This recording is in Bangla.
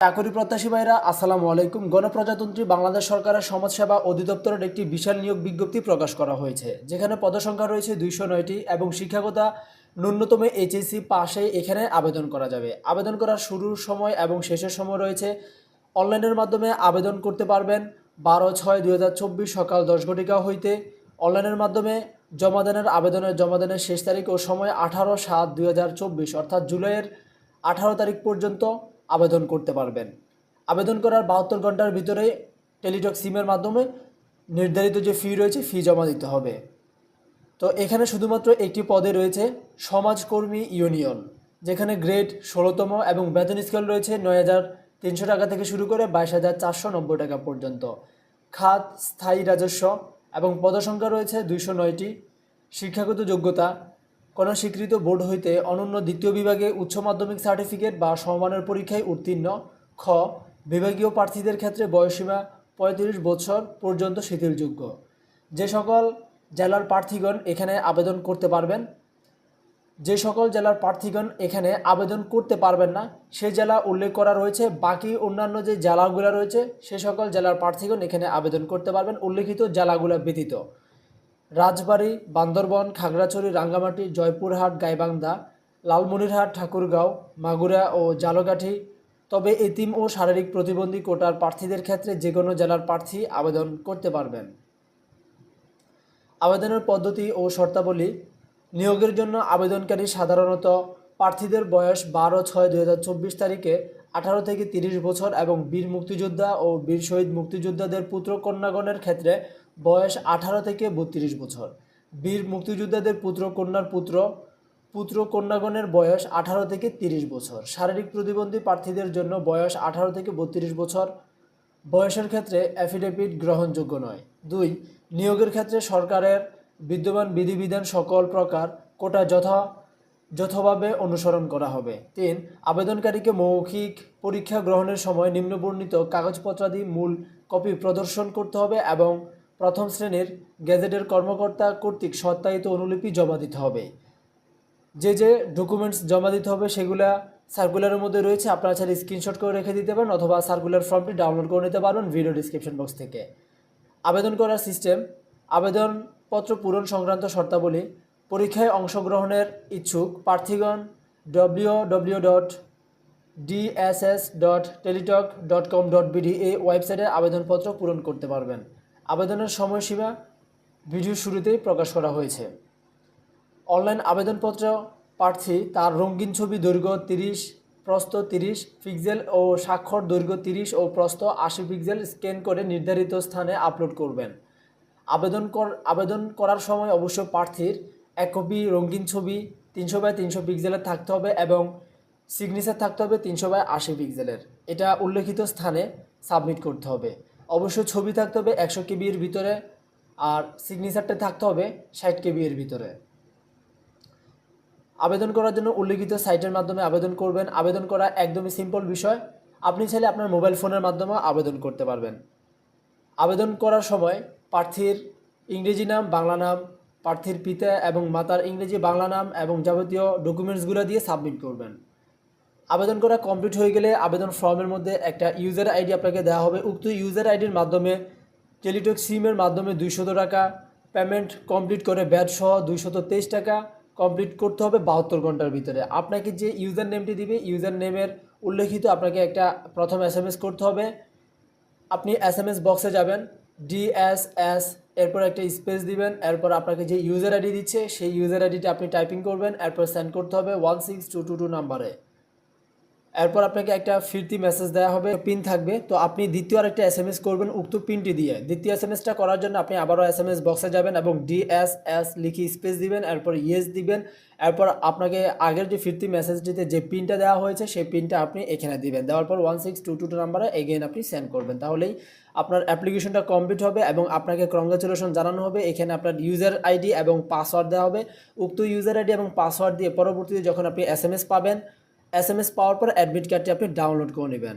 চাকরি প্রত্যাশী ভাইরা আসসালামু আলাইকুম। গণপ্রজাতন্ত্রী বাংলাদেশ সরকারের সমাজসেবা অধিদপ্তরের একটি বিশাল নিয়োগ বিজ্ঞপ্তি প্রকাশ করা হয়েছে, যেখানে পদসংখ্যা রয়েছে 209টি এবং শিক্ষাগতা ন্যূনতম এইচএসসি পাশে এখানে আবেদন করা যাবে। আবেদন করার শুরুর সময় এবং শেষের সময় রয়েছে। অনলাইনের মাধ্যমে আবেদন করতে পারবেন 12/6/2024 সকাল 10 ঘটিকা হইতে। অনলাইনের মাধ্যমে জমাদানের শেষ তারিখ ও সময় 18/7/2024 অর্থাৎ জুলাইয়ের 18 তারিখ পর্যন্ত আবেদন করতে পারবেন। আবেদন করার 72 ঘন্টার ভিতরে টেলিটক সিমের মাধ্যমে নির্ধারিত যে ফি রয়েছে ফি জমা দিতে হবে। তো এখানে শুধুমাত্র একটি পদে রয়েছে সমাজকর্মী ইউনিয়ন, যেখানে গ্রেড 16তম এবং বেতন স্কেল রয়েছে 9,300 টাকা থেকে শুরু করে 22,490 টাকা পর্যন্ত। খাত স্থায়ী রাজস্ব এবং পদসংখ্যা রয়েছে 209টি। শিক্ষাগত যোগ্যতা কোনো স্বীকৃত বোর্ড হইতে অনন্য দ্বিতীয় বিভাগে উচ্চ মাধ্যমিক সার্টিফিকেট বা সমমানের পরীক্ষায় উত্তীর্ণ। খ বিভাগীয় প্রার্থীদের ক্ষেত্রে বয়সসীমা 35 বছর পর্যন্ত শিথিলযোগ্য। যে সকল জেলার প্রার্থীগণ এখানে আবেদন করতে পারবেন না সেই জেলা উল্লেখ করা রয়েছে। বাকি অন্যান্য যে জেলাগুলো রয়েছে সে সকল জেলার প্রার্থীগণ এখানে আবেদন করতে পারবেন উল্লেখিত জেলাগুলো ব্যতীত। রাজবাড়ী, বান্দরবন, খাগড়াছড়ি, রাঙ্গামাটি, জয়পুরহাট, গাইবান্ধা, লালমনিরহাট, ঠাকুরগাঁও, মাগুরা ও ঝালকাঠি। তবে এতিম ও শারীরিক প্রতিবন্ধী কোটার প্রার্থীদের ক্ষেত্রে যে কোনো জেলার প্রার্থী আবেদন করতে পারবেন। আবেদনের পদ্ধতি ও শর্তাবলী। নিয়োগের জন্য আবেদনকারী সাধারণত প্রার্থীদের বয়স 12/6/2024 তারিখে 18 থেকে 30 বছর এবং বীর মুক্তিযোদ্ধা ও বীর শহীদ মুক্তিযোদ্ধাদের পুত্র কন্যাগণের ক্ষেত্রে বয়স 18 থেকে 32 বছর। বীর মুক্তিযোদ্ধাদের পুত্র কন্যাগণের বয়স 18 থেকে 30 বছর। শারীরিক প্রতিবন্ধী প্রার্থীদের জন্য বয়স 18 থেকে 32 বছর। বয়সের ক্ষেত্রে অ্যাফিডেভিট গ্রহণযোগ্য নয়। 2. নিয়োগের ক্ষেত্রে সরকারের বিদ্যমান বিধিবিধান সকল প্রকার কোটা যথাযথভাবে অনুসরণ করা হবে। 3. আবেদনকারীকে মৌখিক পরীক্ষা গ্রহণের সময় নিম্নবর্ণিত কাগজপত্রাদি মূল কপি প্রদর্শন করতে হবে এবং প্রথম শ্রেণীর গেজেটের কর্মকর্তা কর্তৃক সত্যায়িত অনুলিপি জমা দিতে হবে। যে ডকুমেন্টস জমা দিতে হবে সেগুলা সার্কুলারের মধ্যে রয়েছে, আপনারা চাইলে স্ক্রিনশট করে রেখে দিতে পারেন অথবা সার্কুলার ফর্মটি ডাউনলোড করে নিতে পারবেন ভিডিও ডিসক্রিপশন বক্স থেকে। আবেদন করার সিস্টেম। আবেদনপত্র পূরণ সংক্রান্ত শর্তাবলী। পরীক্ষায় অংশগ্রহণের ইচ্ছুক প্রার্থীগণ www.dss.teletalk.com.bd এই ওয়েবসাইটে আবেদনপত্র পূরণ করতে পারবেন। আবেদনের সময়সীমা ভিডিও শুরুতেই প্রকাশ করা হয়েছে। অনলাইন আবেদনপত্র প্রার্থী তার রঙিন ছবি দৈর্ঘ্য 30, প্রস্থ 30 পিক্সেল ও স্বাক্ষর দৈর্ঘ্য 30 ও প্রস্থ 80 পিক্সেল স্ক্যান করে নির্ধারিত স্থানে আপলোড করবেন। আবেদন করার সময় অবশ্য প্রার্থীর এক কপি রঙিন ছবি 300x300 পিক্সেলের থাকতে হবে এবং সিগনেচার থাকতে হবে 300x80 পিক্সেলের। এটা উল্লেখিত স্থানে সাবমিট করতে হবে। অবশ্যই ছবি থাকতে হবে 100 KB এর ভিতরে আর সিগনেচারটা থাকতে হবে 60 KB এর ভিতরে। আবেদন করার জন্য উল্লেখিত সাইটের মাধ্যমে আবেদন করবেন। আবেদন করা একদমই সিম্পল বিষয়। আপনি চাইলে আপনার মোবাইল ফোনের মাধ্যমে আবেদন করতে পারবেন। আবেদন করার সময় প্রার্থীর ইংরেজি নাম, বাংলা নাম, প্রার্থীর পিতা এবং মাতার ইংরেজি, বাংলা নাম এবং যাবতীয় ডকুমেন্টসগুলো দিয়ে সাবমিট করবেন। আবেদন করা কমপ্লিট হয়ে গেলে আবেদন ফর্মের মধ্যে একটা ইউজার আইডি আপনাকে দেওয়া হবে। উক্ত ইউজার আইডির মাধ্যমে টেলিটক সিমের মাধ্যমে 200 টাকা পেমেন্ট কমপ্লিট করে ব্যাট সহ 223 টাকা কমপ্লিট করতে হবে 72 ঘন্টার ভিতরে। আপনাকে যে ইউজার নেমটি দিবে ইউজার নেমের উল্লেখিত আপনাকে একটা প্রথম SMS করতে হবে। আপনি SMS বক্সে যাবেন, DSS এরপর একটা স্পেস দিবেন, এরপর আপনাকে যে ইউজার আইডি দিচ্ছে সেই ইউজার আইডিটা আপনি টাইপিং করবেন, এরপর সেন্ড করতে হবে 16222 নাম্বারে। এরপর আপনাকে একটা ফিরতি মেসেজ দেওয়া হবে, পিন থাকবে। তো আপনি দ্বিতীয় আরেকটা SMS করবেন উক্ত পিনটি দিয়ে। দ্বিতীয় SMSটা করার জন্য আপনি আবারও SMS বক্সে যাবেন এবং DSS লিখে স্পেস দিবেন, এরপর ইয়েস দিবেন। এরপর আপনাকে আগের যে ফিরতি মেসেজটিতে যে পিনটা দেওয়া হয়েছে সেই পিনটা আপনি এখানে দিবেন। দেওয়ার পর 16222 নাম্বারে এগেইন আপনি সেন্ড করবেন। তাহলেই আপনার অ্যাপ্লিকেশনটা কমপ্লিট হবে এবং আপনাকে কংগ্রাচুলেশন জানানো হবে। এখানে আপনার ইউজার আইডি এবং পাসওয়ার্ড দেওয়া হবে। উক্ত ইউজার আইডি এবং পাসওয়ার্ড দিয়ে পরবর্তীতে যখন আপনি SMS পাবেন, SMS পাওয়ার পর অ্যাডমিট কার্ডটি আপনি ডাউনলোড করে নেবেন।